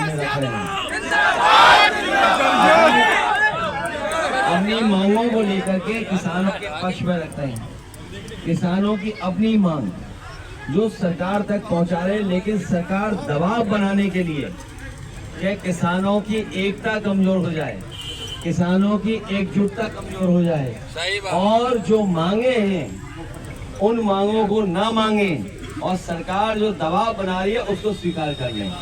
सामने रख रहे हैं। अपनी मांगों को लेकर के किसानों के पक्ष में रखते हैं। किसानों की अपनी मांग जो सरकार तक पहुंचा रहे, लेकिन सरकार दबाव बनाने के लिए कि किसानों की एकता कमजोर हो जाए, किसानों की एकजुटता कमजोर हो जाए और जो मांगे हैं उन मांगों को ना मांगे और सरकार जो दबाव बना रही है उसको स्वीकार कर लें।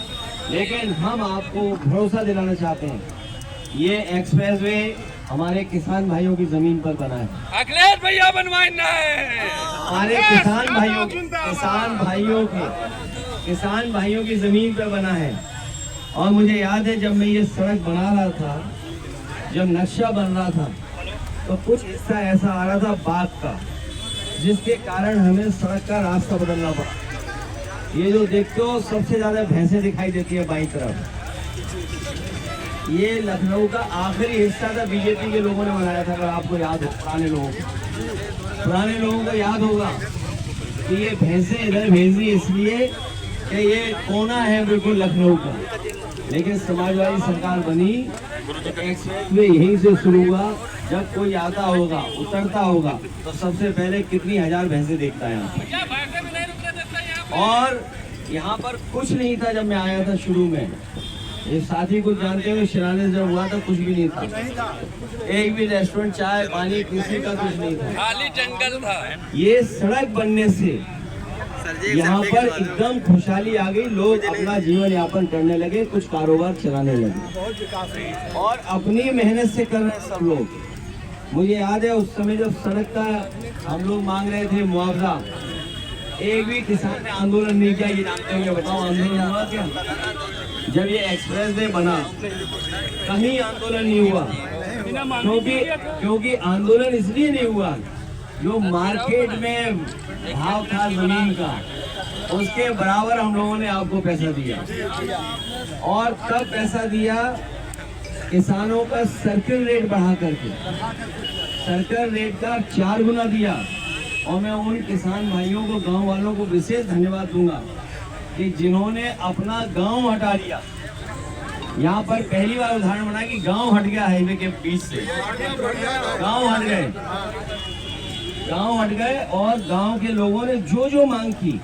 लेकिन हम आपको भरोसा दिलाना चाहते हैं, ये एक्सप्रेसवे हमारे किसान भाइयों की जमीन पर बना है। अखिलेश भैया बनवाना है हमारे किसान भाइयों की जमीन पर बना है। और मुझे याद है जब मैं ये सड़क बना रहा था, जब नक्शा बन रहा था, तो कुछ हिस्सा ऐसा आ रहा था बाग का, जिसके कारण हमें सड़क का रास्ता बदलना पड़ा। ये जो देखते हो सबसे ज्यादा भैंसें दिखाई देती है बाईं तरफ, ये लखनऊ का आखिरी हिस्सा था। बीजेपी के लोगों ने बनाया था, अगर आपको याद हो, पुराने लोगों को याद होगा कि ये भैंसें इधर भेज दी इसलिए कि ये कोना है बिल्कुल लखनऊ का। लेकिन समाजवादी सरकार बनी तो एक्सप्रेसवे यहीं से शुरू हुआ। जब कोई आता होगा, उतरता होगा, तो सबसे पहले कितनी हजार भैंसें देखता है यहाँ। और यहाँ पर कुछ नहीं था जब मैं आया था शुरू में, ये साथी कुछ जानते हुए शिलान्यास जब हुआ था कुछ भी नहीं था, एक भी रेस्टोरेंट, चाय पानी किसी का कुछ नहीं था, खाली जंगल था। ये सड़क बनने से यहाँ पर एकदम खुशहाली आ गई, लोग अपना जीवन यापन करने लगे, कुछ कारोबार चलाने लगे और अपनी मेहनत से कर रहे सब लोग। मुझे याद है उस समय जब सड़क का हम लोग मांग रहे थे मुआवजा, एक भी किसान ने आंदोलन नहीं किया। ये जानते होंगे, बताओ आंदोलन हुआ क्या? जब ये एक्सप्रेसवे बना कहीं आंदोलन नहीं हुआ, क्योंकि आंदोलन इसलिए नहीं हुआ, जो मार्केट में भाव था जमीन का उसके बराबर हम लोगों ने आपको पैसा दिया। और कब पैसा दिया? किसानों का सर्किल रेट बढ़ा करके, सर्किल रेट का 4 गुना दिया। और मैं उन किसान भाइयों को, गांव वालों को विशेष धन्यवाद दूंगा कि जिन्होंने अपना गांव हटा लिया। यहाँ पर पहली बार उदाहरण बना कि गांव हट गया हाईवे के बीच से, गांव हट गए और गांव के लोगों ने जो जो मांग की,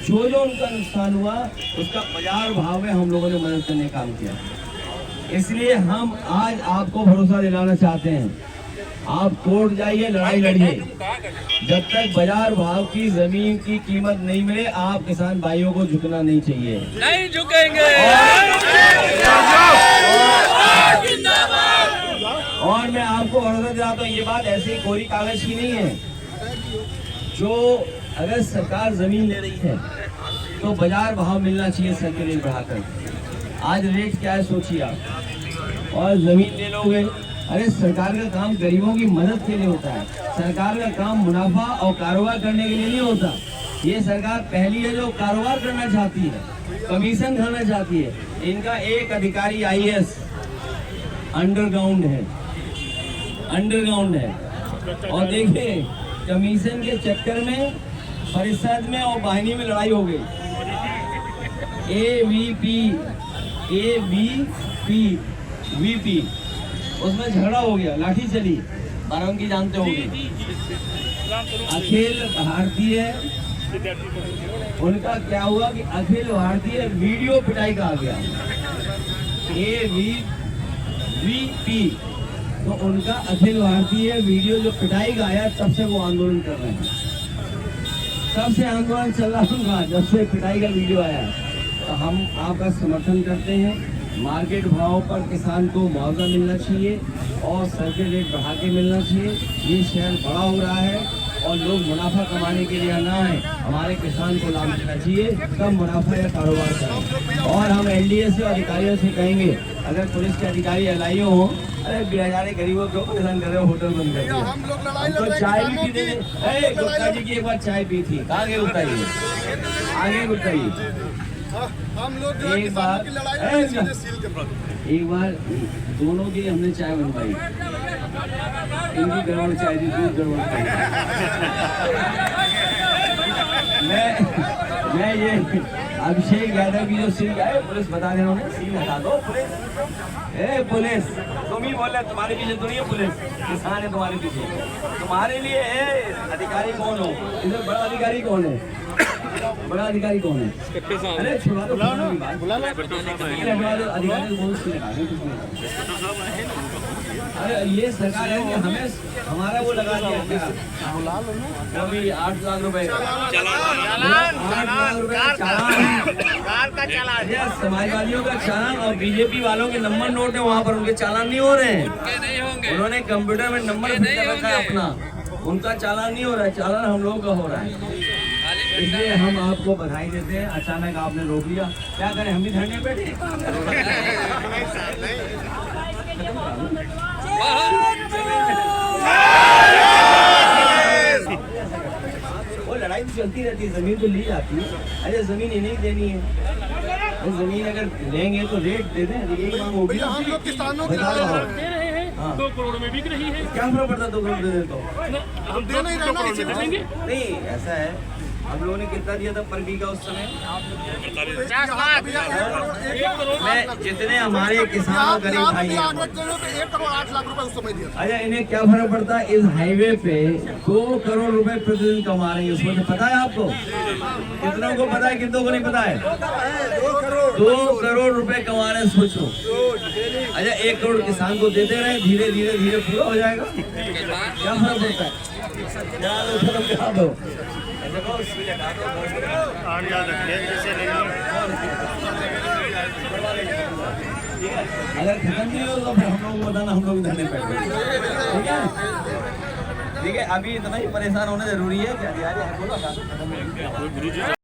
जो जो उनका नुकसान हुआ, उसका बाजार भाव में हम लोगों ने मदद करने का काम किया। इसलिए हम आज आपको भरोसा दिलाना चाहते हैं, आप कोर्ट जाइए, लड़ाई लड़िए, जब तक बाजार भाव की जमीन की कीमत नहीं मिले आप किसान भाइयों को झुकना नहीं चाहिए। नहीं झुकेंगे। और मैं आपको भरोसा दिलाता हूँ, ये बात ऐसे ही कोरी कागज की नहीं है। जो अगर सरकार जमीन ले रही है तो बाजार भाव मिलना चाहिए, सर्किल रेट बढ़ाकर। आज रेट क्या है सोचिए आप, और जमीन ले लोगे। अरे सरकार का काम गरीबों की मदद के लिए होता है, सरकार का काम मुनाफा और कारोबार करने के लिए नहीं होता। ये सरकार पहली है जो कारोबार करना चाहती है, कमीशन खाना चाहती है। इनका एक अधिकारी IAS अंडरग्राउंड है। और देखिए कमीशन के चक्कर में परिषद में और वाहिनी में लड़ाई हो गई। VP उसमें झगड़ा हो गया, लाठी चली, बाराबंकी जानते होंगे। अखिल भारतीय, उनका क्या हुआ कि अखिल भारतीय वीडियो पिटाई का आ गया, AVP, तो उनका अखिल भारतीय वीडियो जो पिटाई का आया, तब से वो आंदोलन कर रहे हैं। तब से आंदोलन चल रहा होगा जब से पिटाई का वीडियो आया। तो हम आपका समर्थन करते हैं। मार्केट भाव पर किसान को मुआवजा मिलना चाहिए और सर्किल रेट बढ़ा के मिलना चाहिए। ये शहर बड़ा हो रहा है और लोग मुनाफा कमाने के लिए ना है, हमारे किसान को लाभ देना चाहिए, कम मुनाफा या कारोबार करें। और हम LDA से अधिकारियों से कहेंगे, अगर पुलिस के अधिकारी LIO हो, अरे बेचारे गरीबों को परेशान कर रहे हो, होटल बंद कर दिया, तो चाय भी पी देंगे। गुप्ता जी की एक बार चाय पी थी, आगे बताइए, आगे बताइए। एक बार दोनों की हमने चाय बनवाई, इनकी गड़बड़ चाय थी, दूध गड़बड़ चाय। मैं अभिषेक यादव की जो सीट है, पुलिस बता रहे उन्हें सीट हटा दो। पुलिस, ए पुलिस, तुम ही बोल रहे, तुम्हारे पीछे तो नहीं है पुलिस, किसान है तुम्हारे पीछे। तुम्हारे लिए अधिकारी कौन हो? इधर बड़ा अधिकारी कौन है? बड़ा अधिकारी कौन है? अरे छुड़ा दो, अधिकारी कौन सी लगा रहे हैं? अरे ये सरकार है कि हमें हमारा वो लगा दिया क्या? अभी 8 लाख रुपए 8 लाख रुपए चालान, समाजवादियों का चालान और बीजेपी वालों के नंबर नोट है वहाँ पर, उनके चालान नहीं हो रहे हैं। उन्होंने कंप्यूटर में नंबर फिट कर रखा है अपना, उनका चालान नहीं हो रहा है, चालान हम लोगों का हो रहा है। इसलिए हम आपको बधाई देते हैं। अचानक आपने रोक लिया, क्या करें, हम भी धरने पे बैठे। वो लड़ाई तो चलती रहती है, जमीन तो ली जाती है। अरे जमीन इन्हें देनी है, जमीन अगर लेंगे तो रेट दे दें, यही मांग होगी। हम लोग किसानों के दे रहे हैं, हाँ। 2 करोड़ में बिक रही है। क्या फर्क पड़ता 2 करोड़ दे दे तो? हम दे नहीं रहे ना, इसीलिए देंगे। नहीं, ऐसा है, हम लोगों ने कितना दिया था पर बीघा उस समय? 1 करोड़ मैं जितने हमारे किसान और गरीब भाई हैं, 1 करोड़ 8 लाख रुपए उस समय दिया था। अच्छा इन्हें क्या फर्क पड़ता है? इस हाईवे पे 2 करोड़ रुपए प्रतिदिन कमा रहे हैं, उसमें से पता है आपको? कितनों को पता है, कितनों को नहीं पता है? 2 करोड़ रुपए कमा रहे हैं, सोचो। अच्छा 1 करोड़ किसान को देते रहे, धीरे धीरे धीरे पूरा हो जाएगा। क्या फर्क पड़ता है? क्या दो अगर खत्म नहीं हो तो फिर हम लोग को बताना, हम लोग धरने पे बैठे। ठीक है, ठीक है, अभी इतना ही परेशान होना जरूरी है क्या?